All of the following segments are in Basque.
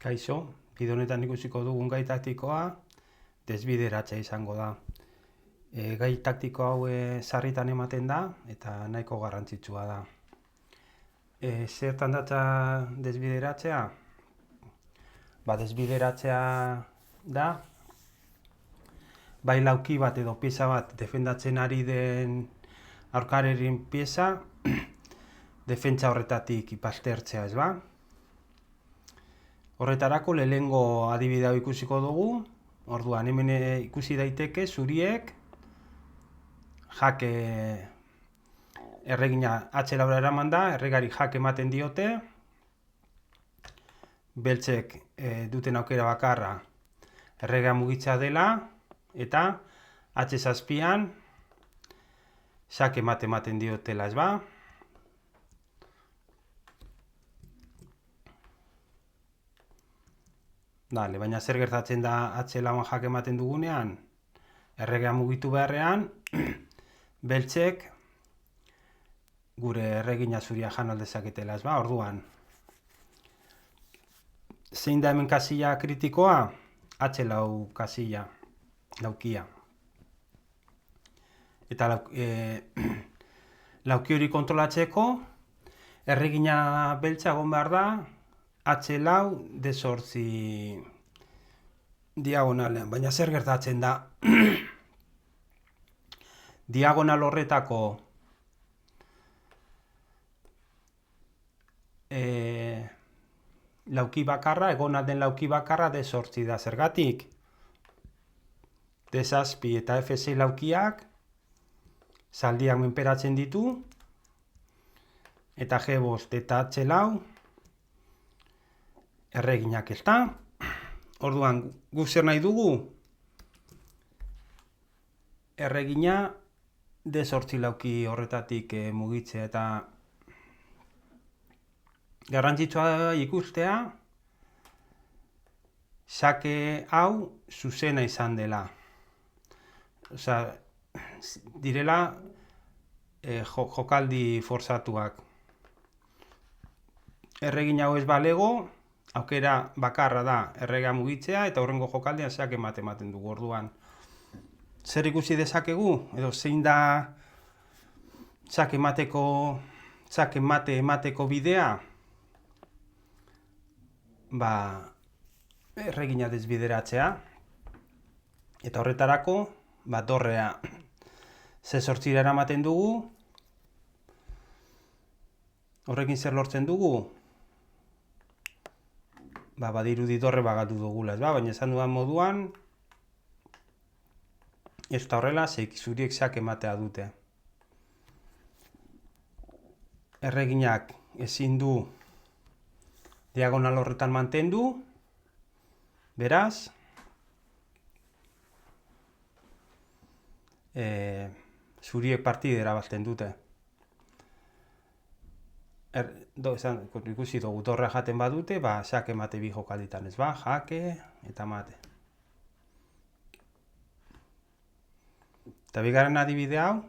Kaixo, bide honetan ikusiko dugun gai taktikoa desbideratzea izango da. Gai taktiko hau sarritan ematen da eta nahiko garrantzitsua da. Zertan datza desbideratzea? Desbideratzea da bai lauki bat edo pieza bat defendatzen ari den aurkariaren pieza defentsa horretatik baztertzea, ez ba? Horretarako lehenengo adibide hau ikusiko dugu. Orduan hemen ikusi daiteke zuriek jake erregina H4 eraman da, erregari jake ematen diote. Beltzek duten aukera bakarra erregea mugitzea dela eta H7an jake ematen diotela, ez ba? Baina zer gertatzen da H4an jake ematen dugunean? Erregea mugitu beharrean, beltzek gure erregina zuria jan aldezaketela, ez ba? Orduan, zein da hemen kasilla kritikoa? H4 kasilla, laukia. Eta lauki hori kontrolatzeko, erregina beltza egon behar da, H4 D8 diagonalean, baina zer gertatzen da? Diagonal horretako lauki bakarra, egona den lauki bakarra D8 da. Zergatik? D7 eta F6 laukiak zaldiak menperatzen ditu eta G5 eta H4 erreginak, ez da? Orduan, guk zer nahi dugu? Erregina D8 lauki horretatik mugitzea eta garrantzitsua ikustea xake hau zuzena izan dela. Osea, direla jokaldi forzatuak. Erregin hau ez balego, aukera bakarra da erregea mugitzea eta horrengo jokaldian xake ematen dugu. Orduan, zer ikusi dezakegu? Edo zein da xake emateko bidea? Erregina desbideratzea eta horretarako dorrea C8 eramaten dugu. Horrekin zer lortzen dugu? Badirudi dorre bagatu dugula, baina esan dudan moduan ez da horrela, zuriek xake ematea dute. Erreginak ezin du diagonal horretan mantendu, beraz, zuriek partida irabazten dute. Ikusi dugu dorrea jaten badute, xake emate bi jokalditan, ez ba? Jake eta mate. Eta bigarren adibide hau,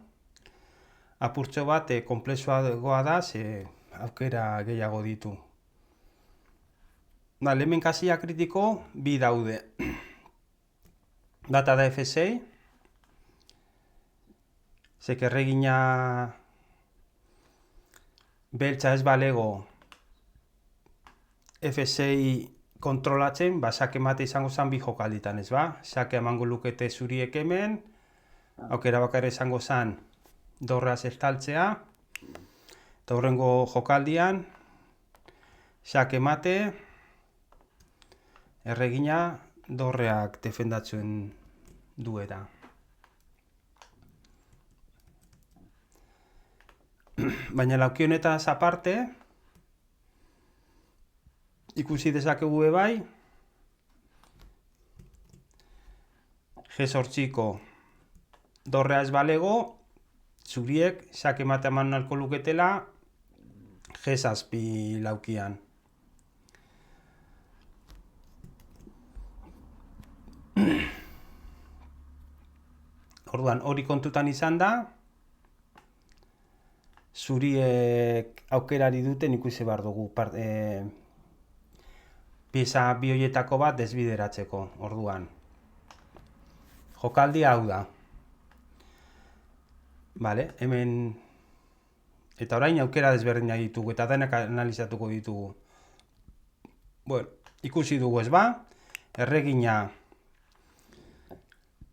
apurtxo bat konplexuagoa da, ze aukera gehiago ditu. Hemen kasilla kritiko bi daude. Bata da F6, zek erregina beltza ez balego F6 kontrolatzen, xake emate izango zen bi jokalditan, ez ba? Xake emango lukete zuriek hemen, aukera bakarra izango zen dorreaz estaltzea, eta horrengo jokaldian xake emate erregina dorreak defendatzen duela. Baina lauki honetaz aparte, ikusi dezakegu bai, G8ko dorrea ez balego, zuriek xake emate eman nahiko luketela G7 laukian. Orduan, hori kontutan izan da, zuriek aukerari duten ikusi behar dugu. pieza bi horietako bat desbideratzeko, orduan. Jokaldia hau da. Vale, hemen... Eta orain aukera desberdinak ditugu, eta denak analizatuko ditugu. Bueno, ikusi dugu ez ba, erregina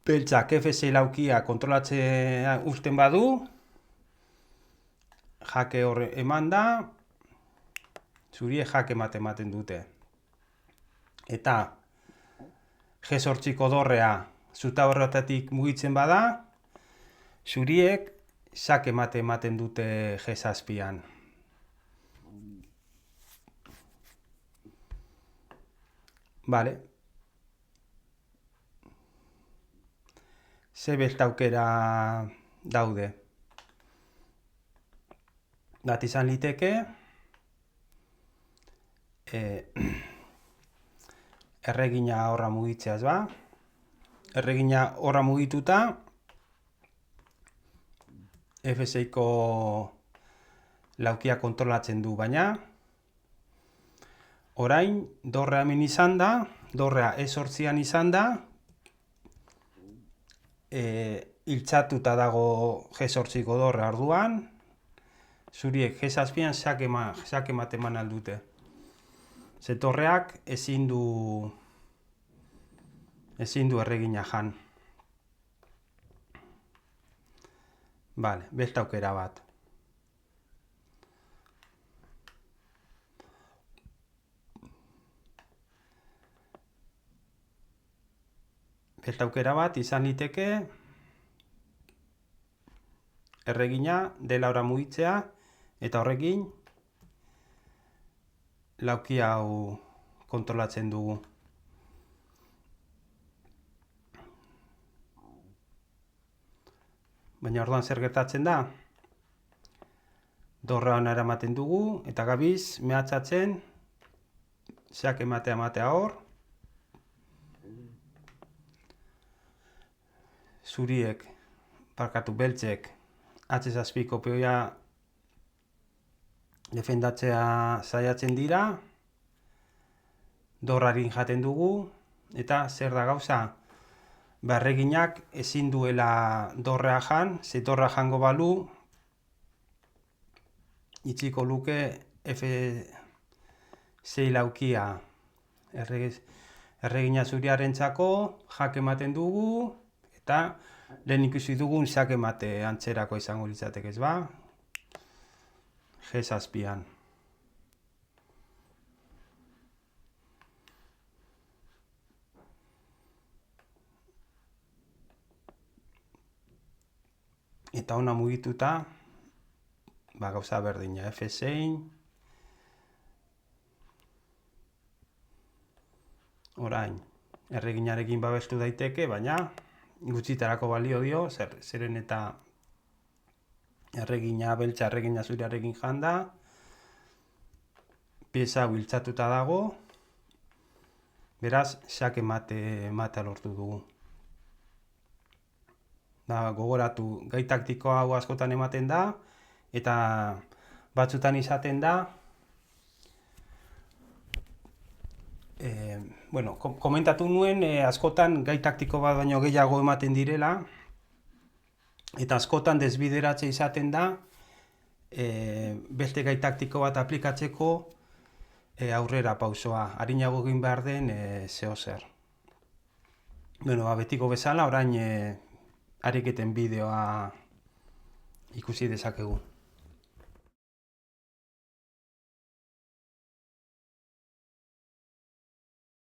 beltzak F6 laukia kontrolatzea uzten badu, jake horre eman da, zurie jake ematen dute. Eta G8ko dorrea zuta horretatik mugitzen bada, zuriek xake ematen dute G7an. Vale. Ze beste aukera daude. Bat izan liteke, erregina horra mugitzea ez ba. Erregina horra mugituta, F6ko laukia kontrolatzen du, baina orain dorrea hemen izan da, dorrea E8an izan da, iltzatuta dago G8ko dorrea orduan, zuriek G7an xake ematen aldute. Ze dorreak ezin du erregina jan. Vale, beste aukera bat. Beste aukera bat izan liteke erregina dela ora mugitzea eta horrekin lauki hau kontrolatzen dugu. Baina orduan zer gertatzen da? Dorra hona eramaten dugu eta gabiz mehatxatzen xake ematea hor. Zuriek, parkatu beltzek, H7ko peoia defendatzea saiatzen dira, dorrarin jaten dugu, eta zer da gauza? Erreginak ezin duela dorrea jan, ze dorra jango balu, itxiko luke F6 laukia. Erregina zuriarentzako jake ematen dugu, eta lehen ikusi dugun xake emate antzerako izango litzateke ez ba? G7an. Eta ona mugituta, gauza berdina, F6. Orain, erreginarekin babestu daiteke, baina gutxitarako balio dio, zeren eta erregina beltza erregina zuriarekin janda, pieza hau iltzatuta dago, beraz, xake emate lortu dugu. Gogoratu, gai taktiko hau askotan ematen da, eta batzutan izaten da, komentatu nuen askotan gai taktiko bat baino gehiago ematen direla, eta askotan desbideratze izaten da, beste gai taktiko bat aplikatzeko aurrera pausoa, arinago egin behar den zeo zer. Betiko bezala, orain ariketen bideoa ikusi dezakegu.